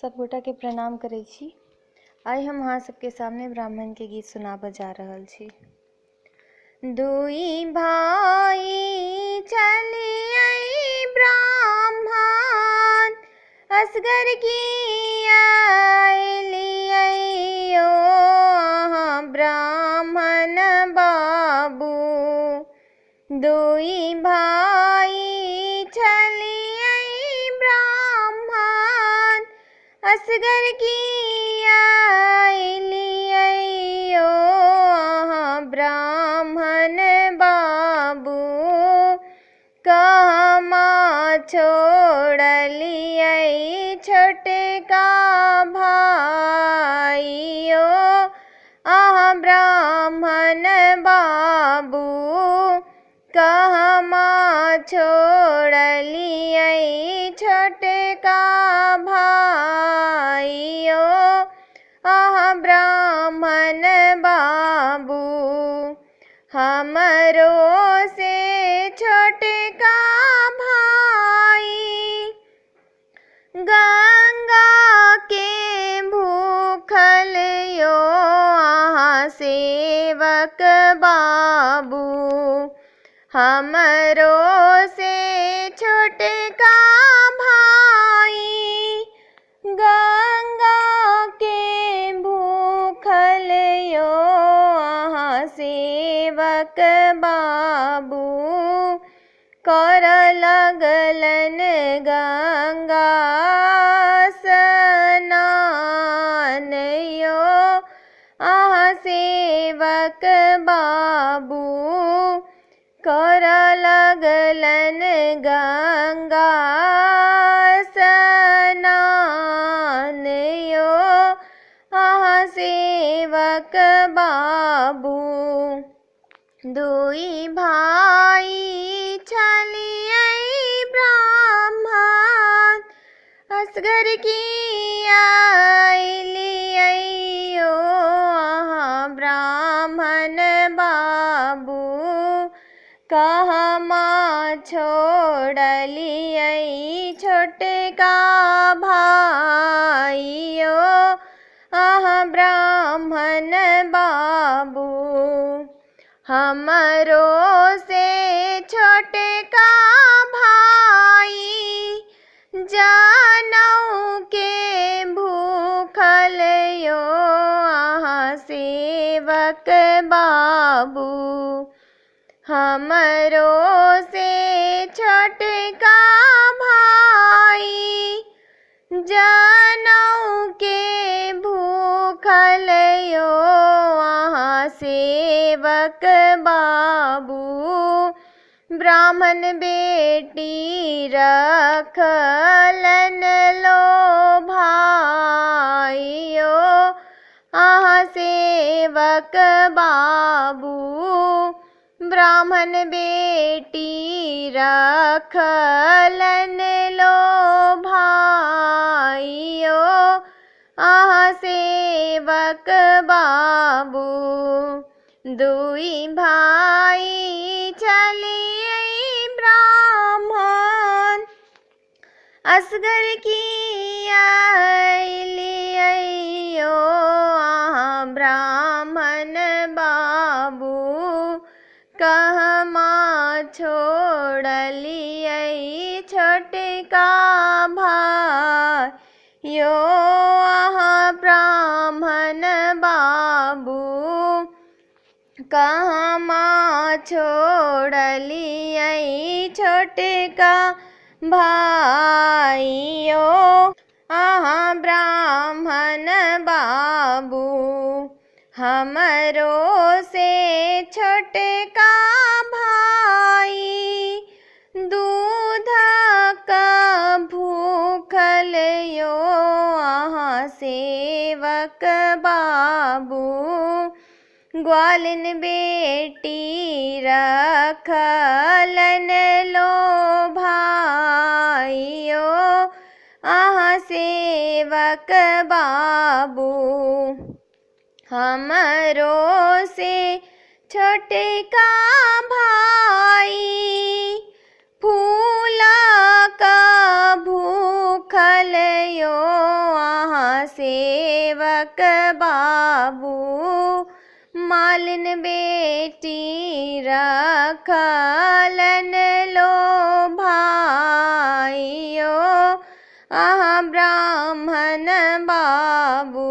सब गोटा के प्रणाम करै छी। आइ हम अहाँ सबके सामने ब्राह्मण के गीत सुनाबऽ जा रहल छी। दुई भाई चलिए ब्राह्मण असगर की आइलियो ब्राह्मण बाबू। दुई भाई चलिए ब्राह्मण असगर की आइलियो ब्राह्मण बाबू। कहमा छोड़लिए छोटका भाइयो ब्राह्मण बाबू। कहमा छोड़लिए छोटका भाइयो ब्राह्मण बाबू। हमरो से छोटका भाई गंगा के भूखल यो सेवक बाबू। हमरो से छोटका भाई गंगा के भूखल यो सेवक बाबू। कर लगलन गंगा स्नान यो सेवक बाबू। कर लगलन गंगा स्नान यो सेवक बाबू। दुई भाई चलिए ब्राह्मण असगर की आइलियो ब्राह्मण बाबू। कहमा छोड़लिए छोटका भाइयो ब्राह्मण बाबू। हमरो से छोटका भाई जनऊ के भूखल यो सेवक बाबू। हमरो से छोटका भाई जनऊ के भूखल यो सेवक बाबू। ब्राह्मण बेटी रखलन लो भाइयो सेवक बाबू। ब्राह्मण बेटी रखलन लो भाइयो सेवक बाबू। दुई भाई चलिए ब्राह्मण असगर की आइलियो ब्राह्मण बाबू। कहमा छोड़लिए छोटका भाइयो ब्राह्मण बाबू। कहमा छोड़लिए छोटका भाइयो ब्राह्मण बाबू। हमरो से छोटका भाई दूध का भूखल यो सेवक बाबू। ग्वालिन बेटी रखलन लो भाइयो सेवक बाबू। हमरो से छोटका भाई फूला का भूख रखलियो अहाँ सेवक बाबू, मालिन बेटी रखलन लो भाइयो अहाँ ब्राह्मण बाबू।